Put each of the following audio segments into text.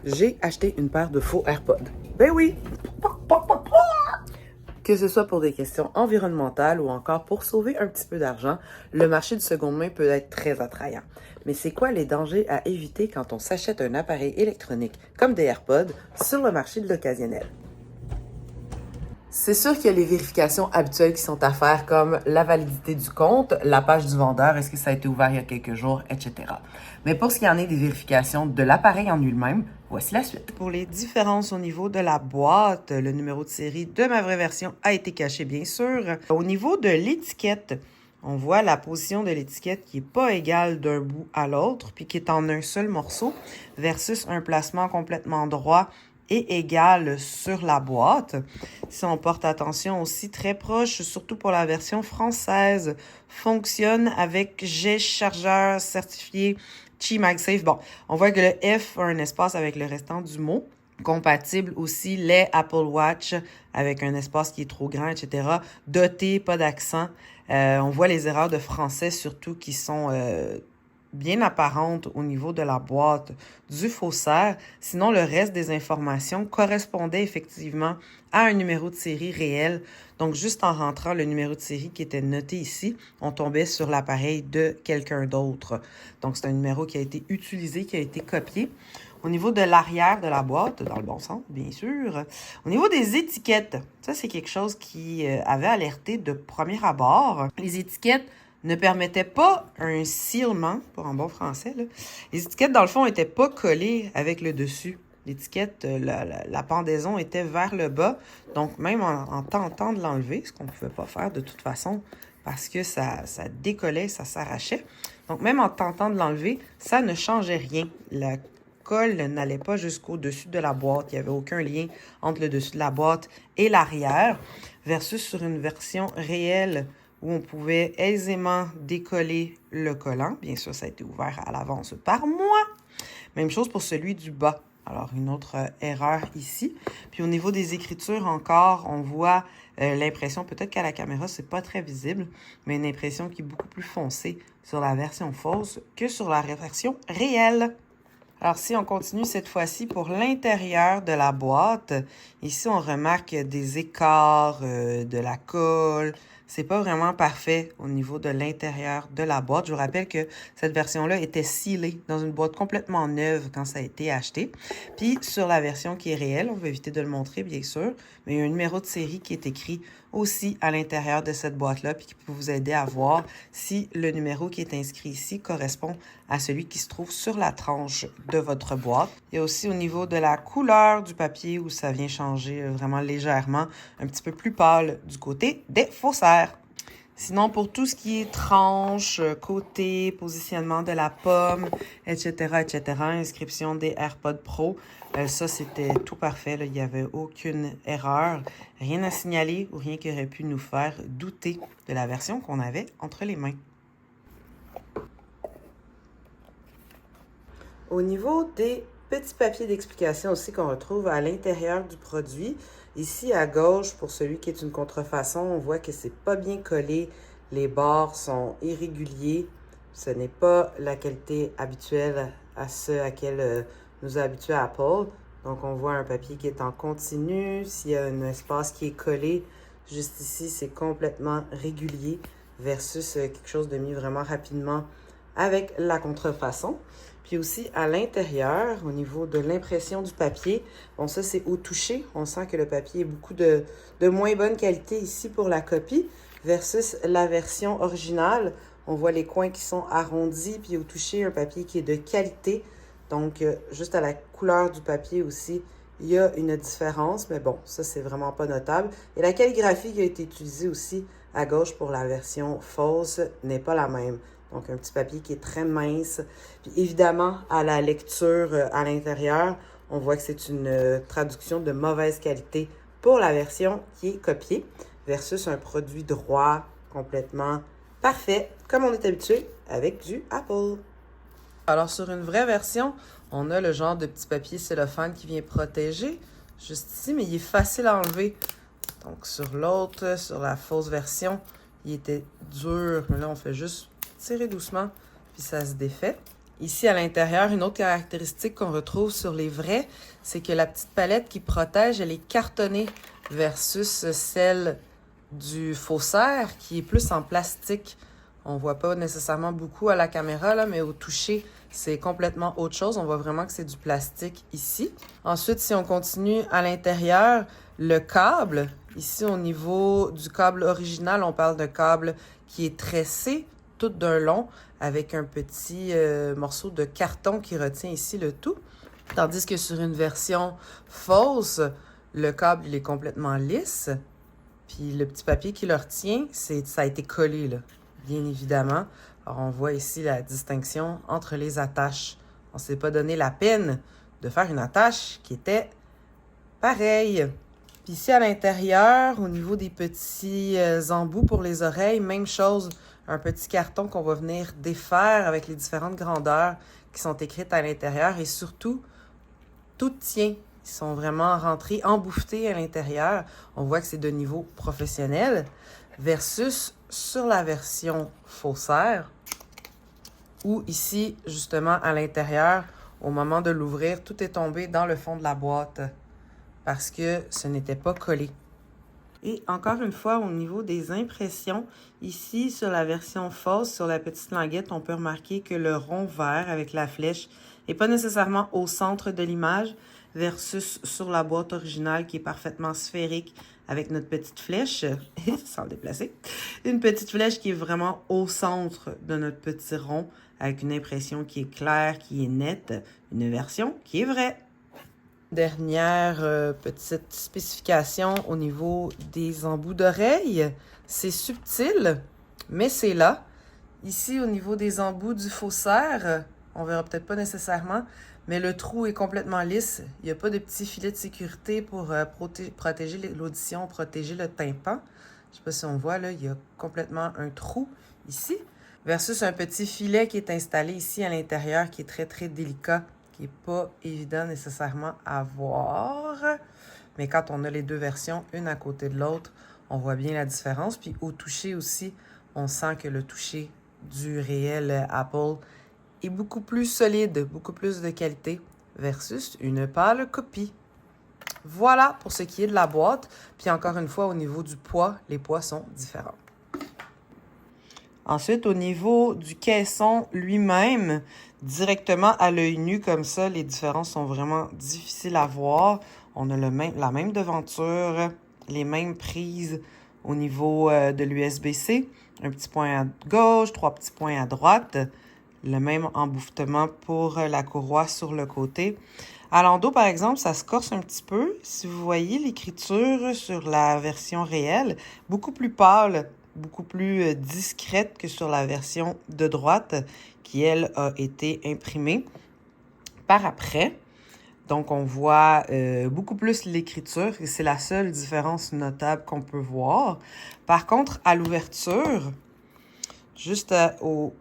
J'ai acheté une paire de faux AirPods. Ben oui! Que ce soit pour des questions environnementales ou encore pour sauver un petit peu d'argent, le marché de seconde main peut être très attrayant. Mais c'est quoi les dangers à éviter quand on s'achète un appareil électronique comme des AirPods sur le marché de l'occasionnel? C'est sûr qu'il y a les vérifications habituelles qui sont à faire, comme la validité du compte, la page du vendeur, est-ce que ça a été ouvert il y a quelques jours, etc. Mais pour ce qui en est des vérifications de l'appareil en lui-même, voici la suite. Pour les différences au niveau de la boîte, le numéro de série de ma vraie version a été caché, bien sûr. Au niveau de l'étiquette, on voit la position de l'étiquette qui n'est pas égale d'un bout à l'autre, puis qui est en un seul morceau, versus un placement complètement droit et égal sur la boîte. Si on porte attention aussi, très proche, surtout pour la version française, fonctionne avec jet chargeur certifié Qi MagSafe. Bon, on voit que le F a un espace avec le restant du mot. Compatible aussi les Apple Watch avec un espace qui est trop grand, etc. Doté, pas d'accent. On voit les erreurs de français surtout qui sont bien apparente au niveau de la boîte du faussaire. Sinon, le reste des informations correspondait effectivement à un numéro de série réel. Donc, juste en rentrant le numéro de série qui était noté ici, on tombait sur l'appareil de quelqu'un d'autre. Donc, c'est un numéro qui a été utilisé, qui a été copié. Au niveau de l'arrière de la boîte, dans le bon sens, bien sûr. Au niveau des étiquettes, ça, c'est quelque chose qui avait alerté de premier abord. Les étiquettes ne permettait pas un scellement, pour en bon français, là. Les étiquettes, dans le fond, n'étaient pas collées avec le dessus. L'étiquette, la pendaison était vers le bas. Donc, même en tentant de l'enlever, ce qu'on ne pouvait pas faire de toute façon, parce que ça décollait, ça s'arrachait. Donc, même en tentant de l'enlever, ça ne changeait rien. La colle n'allait pas jusqu'au dessus de la boîte. Il n'y avait aucun lien entre le dessus de la boîte et l'arrière, versus sur une version réelle où on pouvait aisément décoller le collant. Bien sûr, ça a été ouvert à l'avance par moi. Même chose pour celui du bas. Alors, une autre erreur ici. Puis au niveau des écritures encore, on voit l'impression, peut-être qu'à la caméra, c'est pas très visible, mais une impression qui est beaucoup plus foncée sur la version fausse que sur la version réelle. Alors, si on continue cette fois-ci pour l'intérieur de la boîte, ici, on remarque des écarts, de la colle. C'est pas vraiment parfait au niveau de l'intérieur de la boîte. Je vous rappelle que cette version-là était scellée dans une boîte complètement neuve quand ça a été acheté. Puis, sur la version qui est réelle, on va éviter de le montrer, bien sûr, mais il y a un numéro de série qui est écrit aussi à l'intérieur de cette boîte-là, puis qui peut vous aider à voir si le numéro qui est inscrit ici correspond à celui qui se trouve sur la tranche de votre boîte. Il y a aussi au niveau de la couleur du papier où ça vient changer vraiment légèrement, un petit peu plus pâle du côté des faussaires. Sinon, pour tout ce qui est tranche, côté, positionnement de la pomme, etc., inscription des AirPods Pro, ça, c'était tout parfait. Là. Il n'y avait aucune erreur, rien à signaler ou rien qui aurait pu nous faire douter de la version qu'on avait entre les mains. Au niveau des petits papiers d'explication aussi qu'on retrouve à l'intérieur du produit, ici à gauche, pour celui qui est une contrefaçon, on voit que c'est pas bien collé. Les bords sont irréguliers. Ce n'est pas la qualité habituelle à ce à laquelle nous a habitué Apple. Donc, on voit un papier qui est en continu. S'il y a un espace qui est collé, juste ici, c'est complètement régulier versus quelque chose de mis vraiment rapidement avec la contrefaçon. Puis aussi, à l'intérieur, au niveau de l'impression du papier, bon, ça, c'est au toucher. On sent que le papier est beaucoup de moins bonne qualité ici pour la copie versus la version originale. On voit les coins qui sont arrondis, puis au toucher, un papier qui est de qualité. Donc, juste à la couleur du papier aussi, il y a une différence, mais bon, ça, c'est vraiment pas notable. Et la calligraphie qui a été utilisée aussi à gauche pour la version fausse n'est pas la même. Donc, un petit papier qui est très mince. Puis évidemment, à la lecture à l'intérieur, on voit que c'est une traduction de mauvaise qualité pour la version qui est copiée versus un produit droit, complètement parfait, comme on est habitué avec du Apple. Alors, sur une vraie version, on a le genre de petit papier cellophane qui vient protéger, juste ici, mais il est facile à enlever. Donc, sur l'autre, sur la fausse version, il était dur. Mais là, on fait juste tirer doucement, puis ça se défait. Ici, à l'intérieur, une autre caractéristique qu'on retrouve sur les vrais, c'est que la petite palette qui protège, elle est cartonnée versus celle du faussaire qui est plus en plastique. On voit pas nécessairement beaucoup à la caméra, là, mais au toucher, c'est complètement autre chose. On voit vraiment que c'est du plastique ici. Ensuite, si on continue à l'intérieur, le câble, ici au niveau du câble original, on parle de câble qui est tressé tout d'un long avec un petit morceau de carton qui retient ici le tout. Tandis que sur une version fausse, le câble il est complètement lisse. Puis le petit papier qui le retient, ça a été collé, là, bien évidemment. Alors, on voit ici la distinction entre les attaches. On ne s'est pas donné la peine de faire une attache qui était pareille. Puis ici, à l'intérieur, au niveau des petits embouts pour les oreilles, même chose, un petit carton qu'on va venir défaire avec les différentes grandeurs qui sont écrites à l'intérieur. Et surtout, tout tient. Ils sont vraiment rentrés, embouffetés à l'intérieur. On voit que c'est de niveau professionnel. Versus sur la version faussaire, où ici, justement, à l'intérieur, au moment de l'ouvrir, tout est tombé dans le fond de la boîte parce que ce n'était pas collé. Et encore une fois, au niveau des impressions, ici, sur la version fausse, sur la petite languette, on peut remarquer que le rond vert avec la flèche n'est pas nécessairement au centre de l'image versus sur la boîte originale qui est parfaitement sphérique avec notre petite flèche, sans le déplacer, une petite flèche qui est vraiment au centre de notre petit rond avec une impression qui est claire, qui est nette, une version qui est vraie. Dernière petite spécification au niveau des embouts d'oreilles. C'est subtil, mais c'est là. Ici, au niveau des embouts du faussaire, on verra peut-être pas nécessairement, mais le trou est complètement lisse. Il n'y a pas de petit filet de sécurité pour protéger l'audition, protéger le tympan. Je ne sais pas si on voit, là, il y a complètement un trou ici, versus un petit filet qui est installé ici à l'intérieur, qui est très, très délicat, qui n'est pas évident nécessairement à voir. Mais quand on a les deux versions, une à côté de l'autre, on voit bien la différence. Puis au toucher aussi, on sent que le toucher du réel Apple est beaucoup plus solide, beaucoup plus de qualité versus une pâle copie. Voilà pour ce qui est de la boîte. Puis encore une fois, au niveau du poids, les poids sont différents. Ensuite, au niveau du caisson lui-même, directement à l'œil nu comme ça, les différences sont vraiment difficiles à voir. On a la même devanture, les mêmes prises au niveau de l'USB-C. Un petit point à gauche, 3 petits points à droite. Le même embouffement pour la courroie sur le côté. À l'endos, par exemple, ça se corse un petit peu. Si vous voyez l'écriture sur la version réelle, beaucoup plus pâle, beaucoup plus discrète que sur la version de droite qui, elle, a été imprimée par après. Donc, on voit beaucoup plus l'écriture et c'est la seule différence notable qu'on peut voir. Par contre, à l'ouverture, juste au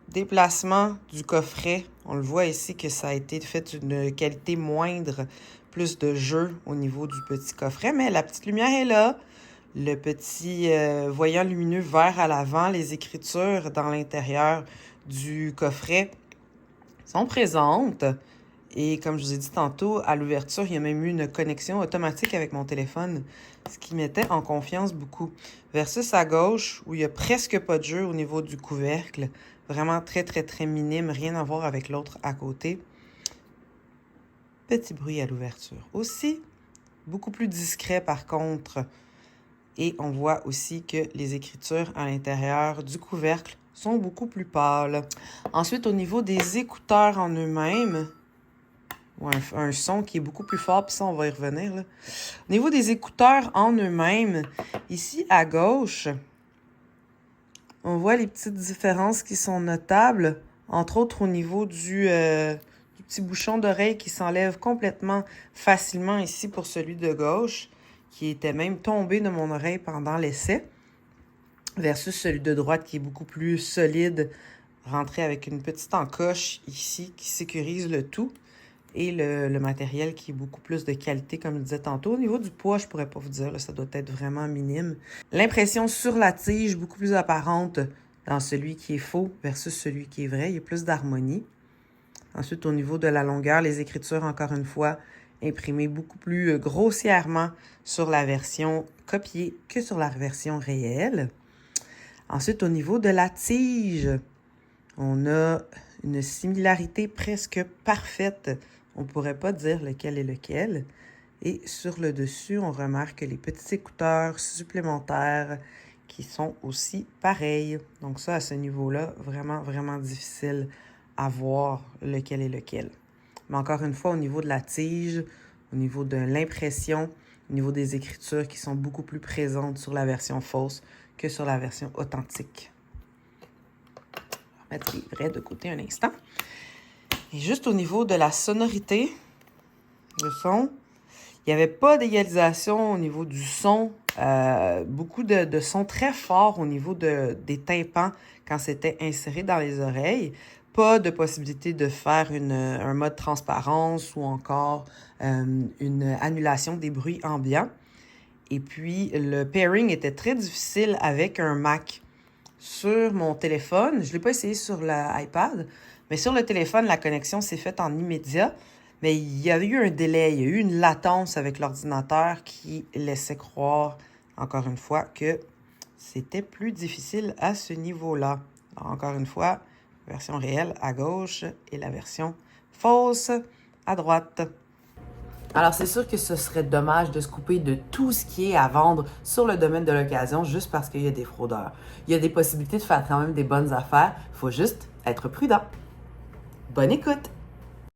déplacement du coffret, on le voit ici que ça a été fait d'une qualité moindre, plus de jeu au niveau du petit coffret, mais la petite lumière est là. Le petit voyant lumineux vert à l'avant, les écritures dans l'intérieur du coffret sont présentes. Et comme je vous ai dit tantôt, à l'ouverture, il y a même eu une connexion automatique avec mon téléphone, ce qui mettait en confiance beaucoup. Versus à gauche, où il n'y a presque pas de jeu au niveau du couvercle. Vraiment très, très, très minime, rien à voir avec l'autre à côté. Petit bruit à l'ouverture. Aussi, beaucoup plus discret par contre. Et on voit aussi que les écritures à l'intérieur du couvercle sont beaucoup plus pâles. Ensuite, au niveau des écouteurs en eux-mêmes, un son qui est beaucoup plus fort, puis ça, on va y revenir, là. Au niveau des écouteurs en eux-mêmes, ici à gauche, on voit les petites différences qui sont notables, entre autres au niveau du petit bouchon d'oreille qui s'enlève complètement facilement ici pour celui de gauche, qui était même tombé de mon oreille pendant l'essai, versus celui de droite qui est beaucoup plus solide, rentré avec une petite encoche ici qui sécurise le tout, et le matériel qui est beaucoup plus de qualité, comme je disais tantôt. Au niveau du poids, je pourrais pas vous dire, là, ça doit être vraiment minime. L'impression sur la tige, beaucoup plus apparente dans celui qui est faux versus celui qui est vrai. Il y a plus d'harmonie. Ensuite, au niveau de la longueur, les écritures, encore une fois, imprimées beaucoup plus grossièrement sur la version copiée que sur la version réelle. Ensuite, au niveau de la tige, on a une similarité presque parfaite. On ne pourrait pas dire lequel est lequel. Et sur le dessus, on remarque les petits écouteurs supplémentaires qui sont aussi pareils. Donc ça, à ce niveau-là, vraiment, vraiment difficile à voir lequel est lequel. Mais encore une fois, au niveau de la tige, au niveau de l'impression, au niveau des écritures qui sont beaucoup plus présentes sur la version fausse que sur la version authentique. On va mettre les vrais de côté un instant. Et juste au niveau de la sonorité, le son, il n'y avait pas d'égalisation au niveau du son. Beaucoup de sons très forts au niveau des tympans quand c'était inséré dans les oreilles. Pas de possibilité de faire un mode transparence ou encore une annulation des bruits ambiants. Et puis, le pairing était très difficile avec un Mac. Sur mon téléphone, je ne l'ai pas essayé sur l'iPad, mais sur le téléphone, la connexion s'est faite en immédiat. Mais il y a eu un délai, il y a eu une latence avec l'ordinateur qui laissait croire, encore une fois, que c'était plus difficile à ce niveau-là. Encore une fois, version réelle à gauche et la version fausse à droite. Alors, c'est sûr que ce serait dommage de se couper de tout ce qui est à vendre sur le domaine de l'occasion juste parce qu'il y a des fraudeurs. Il y a des possibilités de faire quand même des bonnes affaires. Il faut juste être prudent. Bonne écoute!